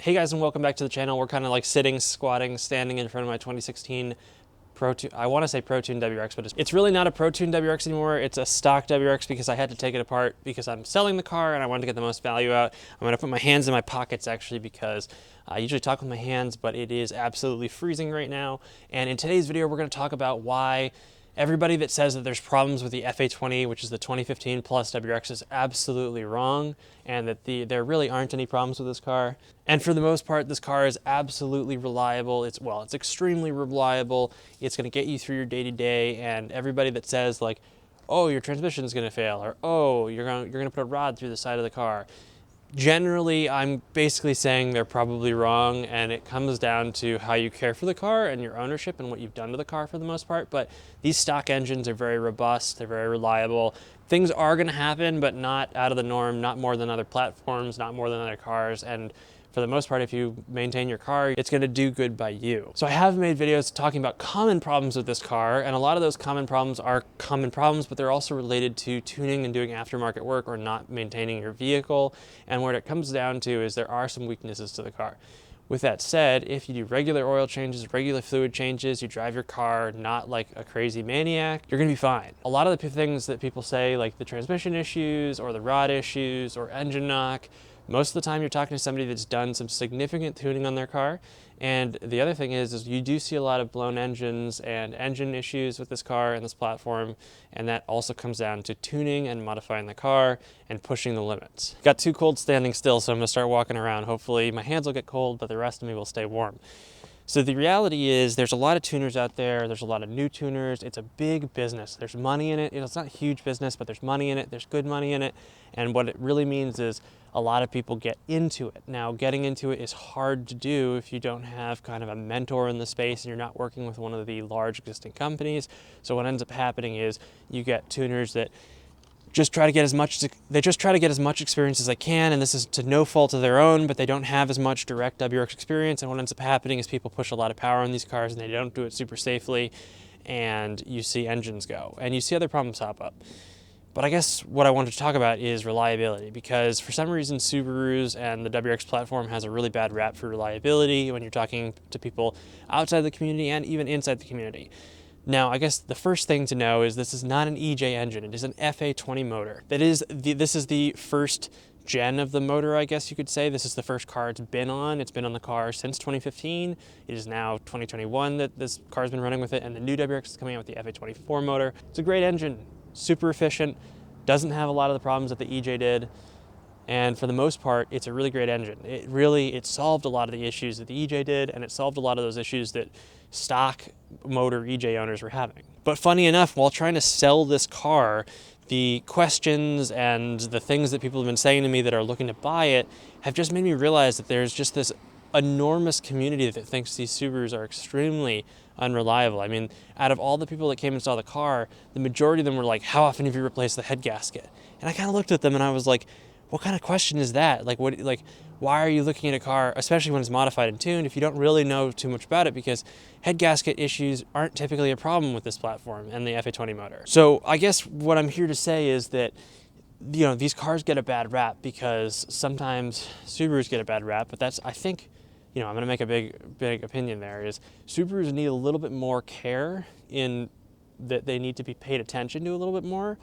Hey guys, and welcome back to the channel. We're kind of like sitting, squatting, standing in front of my 2016 I want to say Pro Tune WRX, but it's really not a Pro Tune WRX anymore. It's a stock WRX because I had to take it apart because I'm selling the car and I wanted to get the most value out. I'm going to put my hands in my pockets actually because I usually talk with my hands, but it is absolutely freezing right now. And in today's video, we're going to talk about why everybody that says that there's problems with the FA20, which is the 2015 Plus WRX, is absolutely wrong, and that there really aren't any problems with this car. And for the most part, this car is absolutely reliable. It's extremely reliable. It's going to get you through your day-to-day, and everybody that says like, oh, your transmission is going to fail, or oh, you're going to put a rod through the side of the car. Generally, I'm basically saying they're probably wrong, and it comes down to how you care for the car and your ownership and what you've done to the car for the most part. But these stock engines are very robust, they're very reliable. Things are going to happen, but not out of the norm, not more than other platforms, not more than other cars. And for the most part, if you maintain your car, it's going to do good by you. So I have made videos talking about common problems with this car, and a lot of those common problems are common problems, but they're also related to tuning and doing aftermarket work or not maintaining your vehicle. And what it comes down to is there are some weaknesses to the car. With that said, if you do regular oil changes, regular fluid changes, you drive your car not like a crazy maniac, you're gonna be fine. A lot of the things that people say, like the transmission issues or the rod issues or engine knock, most of the time you're talking to somebody that's done some significant tuning on their car. And the other thing is you do see a lot of blown engines and engine issues with this car and this platform, and that also comes down to tuning and modifying the car and pushing the limits. Got too cold standing still, so I'm gonna start walking around. Hopefully my hands will get cold, but the rest of me will stay warm. So the reality is there's a lot of tuners out there. There's a lot of new tuners. It's a big business. There's money in it. It's not a huge business, but there's money in it. There's good money in it. And what it really means is a lot of people get into it. Now, getting into it is hard to do if you don't have kind of a mentor in the space and you're not working with one of the large existing companies. So what ends up happening is you get tuners that just try to get as much experience as they can, and this is to no fault of their own, but they don't have as much direct WRX experience, and what ends up happening is people push a lot of power on these cars and they don't do it super safely, and you see engines go, and you see other problems pop up. But I guess what I wanted to talk about is reliability, because for some reason Subarus and the WRX platform has a really bad rap for reliability when you're talking to people outside the community and even inside the community. Now, I guess the first thing to know is this is not an EJ engine. It is an FA20 motor. This is the first gen of the motor, I guess you could say. This is the first car it's been on. It's been on the car since 2015. It is now 2021 that this car's been running with it, and the new WRX is coming out with the FA24 motor. It's a great engine, super efficient, doesn't have a lot of the problems that the EJ did. And for the most part, it's a really great engine. It solved a lot of the issues that the EJ did, and it solved a lot of those issues that stock motor EJ owners were having. But funny enough, while trying to sell this car, the questions and the things that people have been saying to me that are looking to buy it have just made me realize that there's just this enormous community that thinks these Subarus are extremely unreliable. I mean, out of all the people that came and saw the car, the majority of them were like, how often have you replaced the head gasket? And I kind of looked at them and I was like, what kind of question is that? Why are you looking at a car, especially when it's modified and tuned, if you don't really know too much about it? Because head gasket issues aren't typically a problem with this platform and the FA20 motor. So I guess what I'm here to say is that, you know, these cars get a bad rap because sometimes Subarus get a bad rap, but that's, I think, you know, I'm going to make a big opinion there, is Subarus need a little bit more care in that they need to be paid attention to a little bit more.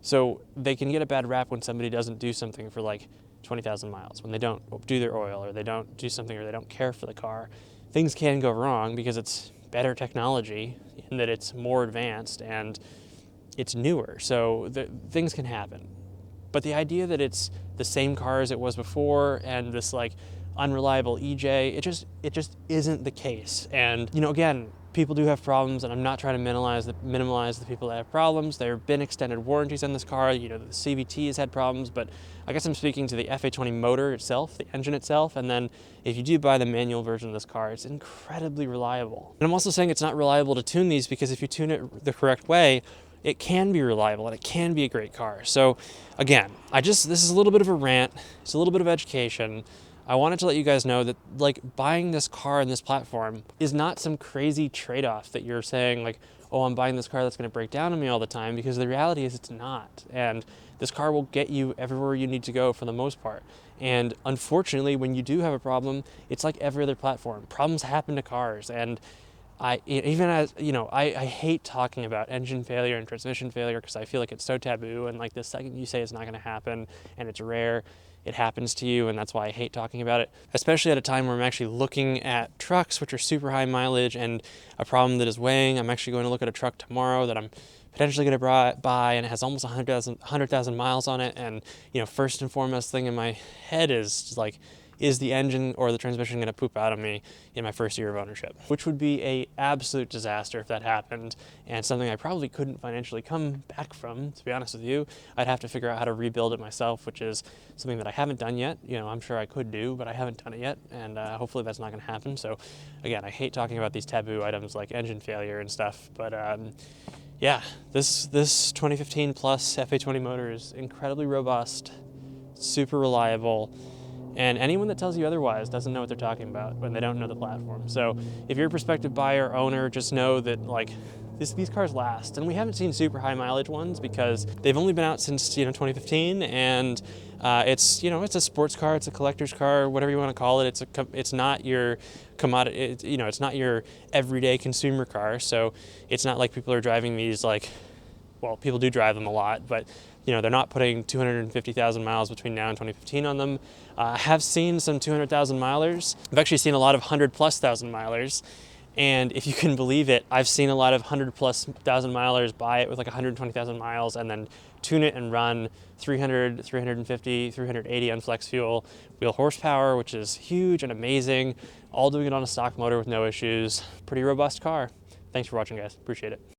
So they can get a bad rap when somebody doesn't do something for like 20,000 miles, when they don't do their oil, or they don't do something, or they don't care for the car. Things can go wrong because it's better technology in that it's more advanced and it's newer. So things can happen. But the idea that it's the same car as it was before and this like unreliable EJ, it just isn't the case. And, you know, again, people do have problems, and I'm not trying to minimize the people that have problems. There have been extended warranties on this car. You know, the CVT has had problems, but I guess I'm speaking to the FA20 motor itself, the engine itself, and then if you do buy the manual version of this car, it's incredibly reliable. And I'm also saying it's not reliable to tune these, because if you tune it the correct way, it can be reliable and it can be a great car. So again, this is a little bit of a rant. It's a little bit of education. I wanted to let you guys know that like buying this car and this platform is not some crazy trade-off that you're saying like, oh, I'm buying this car that's going to break down on me all the time, because the reality is it's not. And this car will get you everywhere you need to go for the most part. And unfortunately, when you do have a problem, it's like every other platform. Problems happen to cars, and even as you know, I hate talking about engine failure and transmission failure because I feel like it's so taboo, and like the second you say it's not going to happen and it's rare, it happens to you, and that's why I hate talking about it, especially at a time where I'm actually looking at trucks which are super high mileage and a problem that is weighing. I'm actually going to look at a truck tomorrow that I'm potentially going to buy, and it has almost 100,000 miles on it. And you know, first and foremost thing in my head is just like, is the engine or the transmission going to poop out on me in my first year of ownership? Which would be a absolute disaster if that happened, and something I probably couldn't financially come back from, to be honest with you. I'd have to figure out how to rebuild it myself, which is something that I haven't done yet. You know, I'm sure I could do, but I haven't done it yet, and hopefully that's not going to happen. So again, I hate talking about these taboo items like engine failure and stuff, but yeah, this 2015 plus FA20 motor is incredibly robust, super reliable, and anyone that tells you otherwise doesn't know what they're talking about when they don't know the platform. So if you're a prospective buyer or owner, just know that like these cars last. And we haven't seen super high mileage ones because they've only been out since 2015, and it's it's a sports car, it's a collector's car, whatever you want to call it. It's not your commodity. It's not your everyday consumer car. So it's not like people are driving these like, well, people do drive them a lot, but they're not putting 250,000 miles between now and 2015 on them. I have seen some 200,000 milers. I've actually seen a lot of 100,000+ milers. And if you can believe it, I've seen a lot of 100,000+ milers buy it with like 120,000 miles and then tune it and run 300, 350, 380 on flex fuel, wheel horsepower, which is huge and amazing, all doing it on a stock motor with no issues. Pretty robust car. Thanks for watching, guys. Appreciate it.